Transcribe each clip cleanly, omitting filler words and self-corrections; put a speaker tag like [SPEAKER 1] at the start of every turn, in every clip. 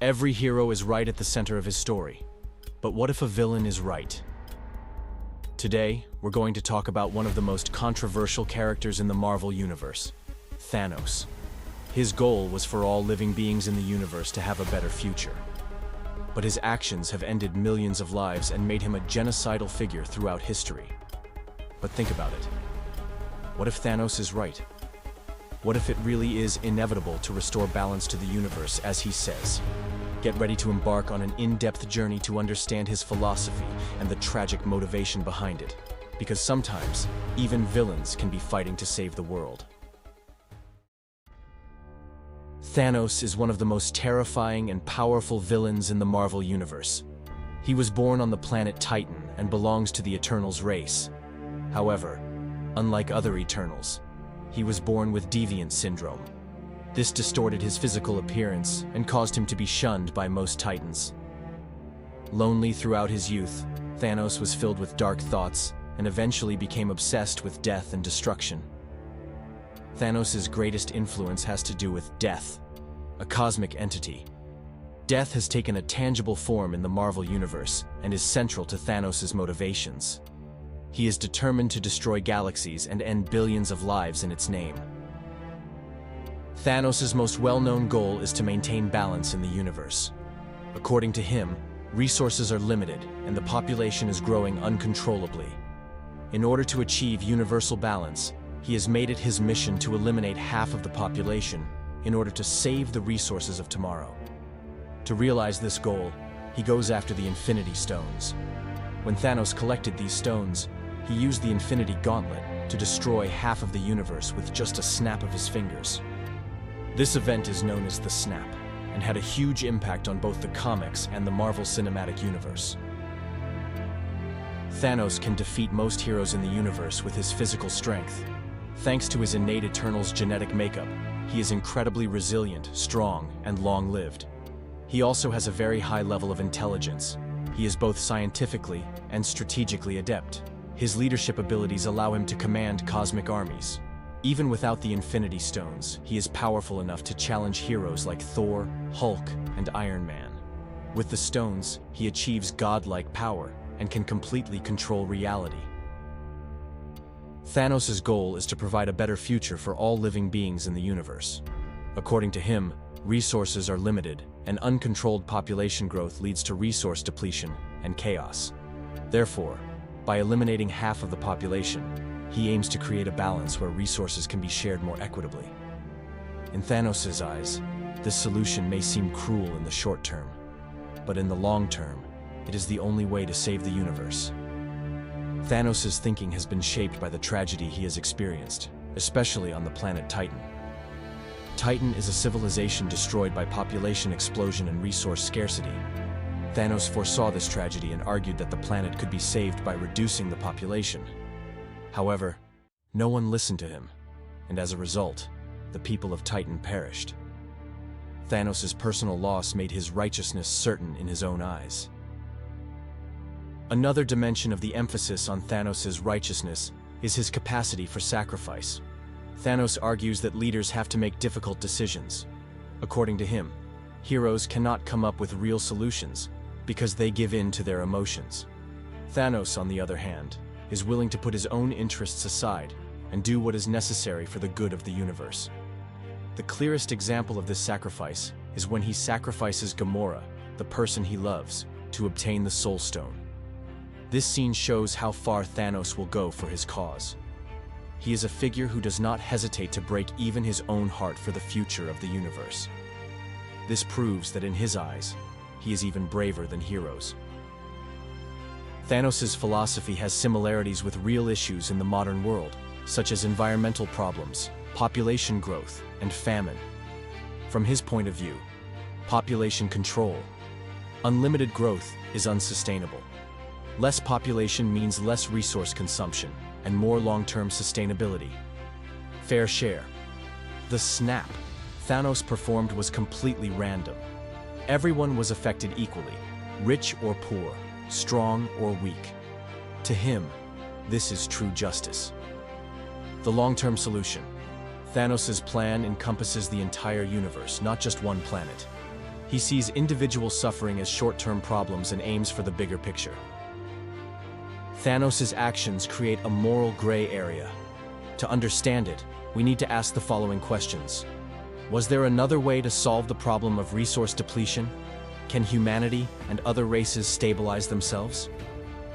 [SPEAKER 1] Every hero is right at the center of his story. But what if a villain is right? Today, we're going to talk about one of the most controversial characters in the Marvel Universe, Thanos. His goal was for all living beings in the universe to have a better future. But his actions have ended millions of lives and made him a genocidal figure throughout history. But think about it. What if Thanos is right? What if it really is inevitable to restore balance to the universe, as he says? Get ready to embark on an in-depth journey to understand his philosophy and the tragic motivation behind it. Because sometimes, even villains can be fighting to save the world. Thanos is one of the most terrifying and powerful villains in the Marvel Universe. He was born on the planet Titan and belongs to the Eternals race. However, unlike other Eternals, he was born with deviant syndrome. This distorted his physical appearance and caused him to be shunned by most Titans. Lonely throughout his youth, Thanos was filled with dark thoughts and eventually became obsessed with death and destruction. Thanos' greatest influence has to do with death, a cosmic entity. Death has taken a tangible form in the Marvel Universe and is central to Thanos' motivations. He is determined to destroy galaxies and end billions of lives in its name. Thanos' most well-known goal is to maintain balance in the universe. According to him, resources are limited and the population is growing uncontrollably. In order to achieve universal balance, he has made it his mission to eliminate half of the population in order to save the resources of tomorrow. To realize this goal, he goes after the Infinity Stones. When Thanos collected these stones, he used the Infinity Gauntlet to destroy half of the universe with just a snap of his fingers. This event is known as the Snap, and had a huge impact on both the comics and the Marvel Cinematic Universe. Thanos can defeat most heroes in the universe with his physical strength. Thanks to his innate Eternals genetic makeup, he is incredibly resilient, strong, and long-lived. He also has a very high level of intelligence. He is both scientifically and strategically adept. His leadership abilities allow him to command cosmic armies. Even without the Infinity Stones, he is powerful enough to challenge heroes like Thor, Hulk, and Iron Man. With the stones, he achieves godlike power and can completely control reality. Thanos' goal is to provide a better future for all living beings in the universe. According to him, resources are limited, and uncontrolled population growth leads to resource depletion and chaos. Therefore, by eliminating half of the population, he aims to create a balance where resources can be shared more equitably. In Thanos' eyes, this solution may seem cruel in the short term, but in the long term, it is the only way to save the universe. Thanos' thinking has been shaped by the tragedy he has experienced, especially on the planet Titan. Titan is a civilization destroyed by population explosion and resource scarcity. Thanos foresaw this tragedy and argued that the planet could be saved by reducing the population. However, no one listened to him, and as a result, the people of Titan perished. Thanos' personal loss made his righteousness certain in his own eyes. Another dimension of the emphasis on Thanos' righteousness is his capacity for sacrifice. Thanos argues that leaders have to make difficult decisions. According to him, heroes cannot come up with real solutions because they give in to their emotions. Thanos, on the other hand, is willing to put his own interests aside and do what is necessary for the good of the universe. The clearest example of this sacrifice is when he sacrifices Gamora, the person he loves, to obtain the Soul Stone. This scene shows how far Thanos will go for his cause. He is a figure who does not hesitate to break even his own heart for the future of the universe. This proves that in his eyes, he is even braver than heroes. Thanos' philosophy has similarities with real issues in the modern world, such as environmental problems, population growth, and famine. From his point of view, population control. Unlimited growth is unsustainable. Less population means less resource consumption and more long-term sustainability. Fair share. The snap Thanos performed was completely random. Everyone was affected equally, rich or poor, strong or weak. To him, this is true justice. The long-term solution. Thanos' plan encompasses the entire universe, not just one planet. He sees individual suffering as short-term problems and aims for the bigger picture. Thanos' actions create a moral gray area. To understand it, we need to ask the following questions. Was there another way to solve the problem of resource depletion? Can humanity and other races stabilize themselves?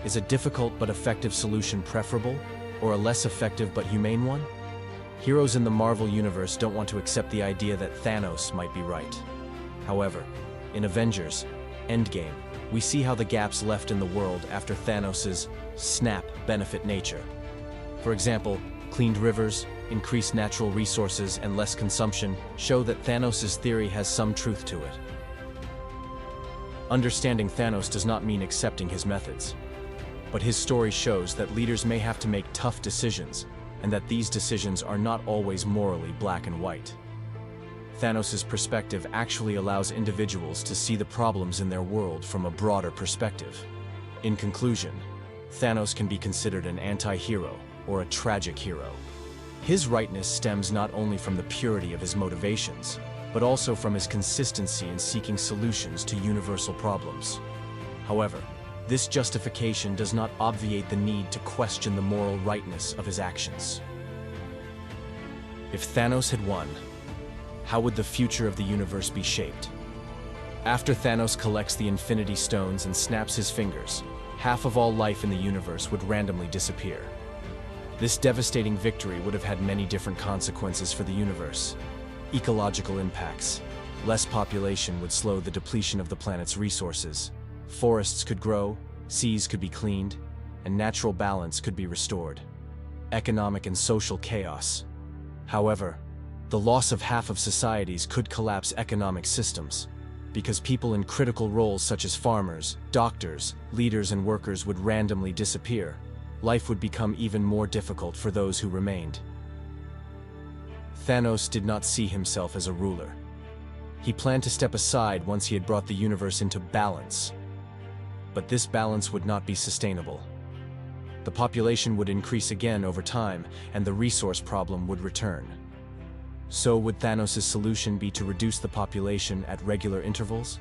[SPEAKER 1] Is a difficult but effective solution preferable, or a less effective but humane one? Heroes in the Marvel Universe don't want to accept the idea that Thanos might be right. However, in Avengers Endgame, we see how the gaps left in the world after Thanos' snap benefit nature. For example, cleaned rivers, increased natural resources, and less consumption show that Thanos' theory has some truth to it. Understanding Thanos does not mean accepting his methods. But his story shows that leaders may have to make tough decisions, and that these decisions are not always morally black and white. Thanos' perspective actually allows individuals to see the problems in their world from a broader perspective. In conclusion, Thanos can be considered an anti-hero or a tragic hero. His rightness stems not only from the purity of his motivations, but also from his consistency in seeking solutions to universal problems. However, this justification does not obviate the need to question the moral rightness of his actions. If Thanos had won, how would the future of the universe be shaped? After Thanos collects the Infinity Stones and snaps his fingers, half of all life in the universe would randomly disappear. This devastating victory would have had many different consequences for the universe. Ecological impacts. Less population would slow the depletion of the planet's resources. Forests could grow, seas could be cleaned, and natural balance could be restored. Economic and social chaos. However, the loss of half of societies could collapse economic systems, because people in critical roles such as farmers, doctors, leaders, and workers would randomly disappear. Life would become even more difficult for those who remained. Thanos did not see himself as a ruler. He planned to step aside once he had brought the universe into balance. But this balance would not be sustainable. The population would increase again over time, and the resource problem would return. So would Thanos' solution be to reduce the population at regular intervals?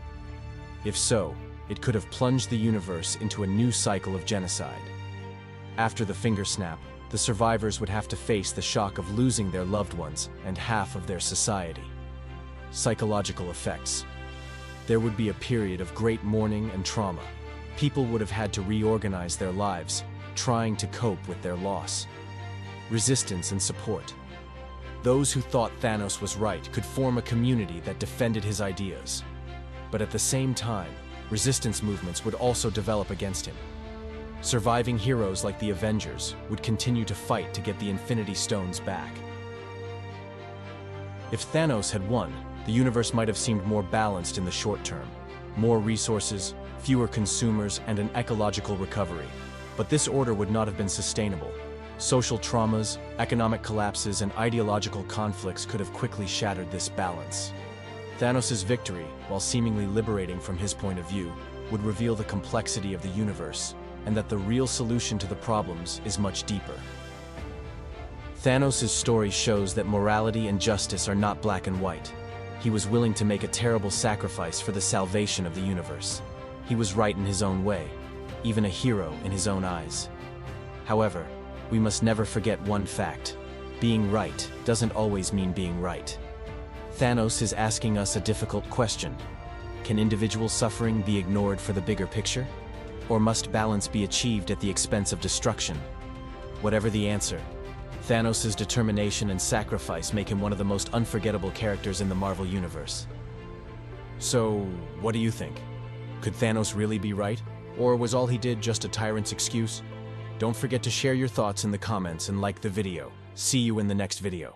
[SPEAKER 1] If so, it could have plunged the universe into a new cycle of genocide. After the finger snap, the survivors would have to face the shock of losing their loved ones and half of their society. Psychological effects. There would be a period of great mourning and trauma. People would have had to reorganize their lives, trying to cope with their loss. Resistance and support. Those who thought Thanos was right could form a community that defended his ideas. But at the same time, resistance movements would also develop against him. Surviving heroes like the Avengers would continue to fight to get the Infinity Stones back. If Thanos had won, the universe might have seemed more balanced in the short term. More resources, fewer consumers, and an ecological recovery. But this order would not have been sustainable. Social traumas, economic collapses, and ideological conflicts could have quickly shattered this balance. Thanos' victory, while seemingly liberating from his point of view, would reveal the complexity of the universe, and that the real solution to the problems is much deeper. Thanos' story shows that morality and justice are not black and white. He was willing to make a terrible sacrifice for the salvation of the universe. He was right in his own way, even a hero in his own eyes. However, we must never forget one fact. Being right doesn't always mean being right. Thanos is asking us a difficult question. Can individual suffering be ignored for the bigger picture? Or must balance be achieved at the expense of destruction? Whatever the answer, Thanos' determination and sacrifice make him one of the most unforgettable characters in the Marvel Universe. So, what do you think? Could Thanos really be right? Or was all he did just a tyrant's excuse? Don't forget to share your thoughts in the comments and like the video. See you in the next video.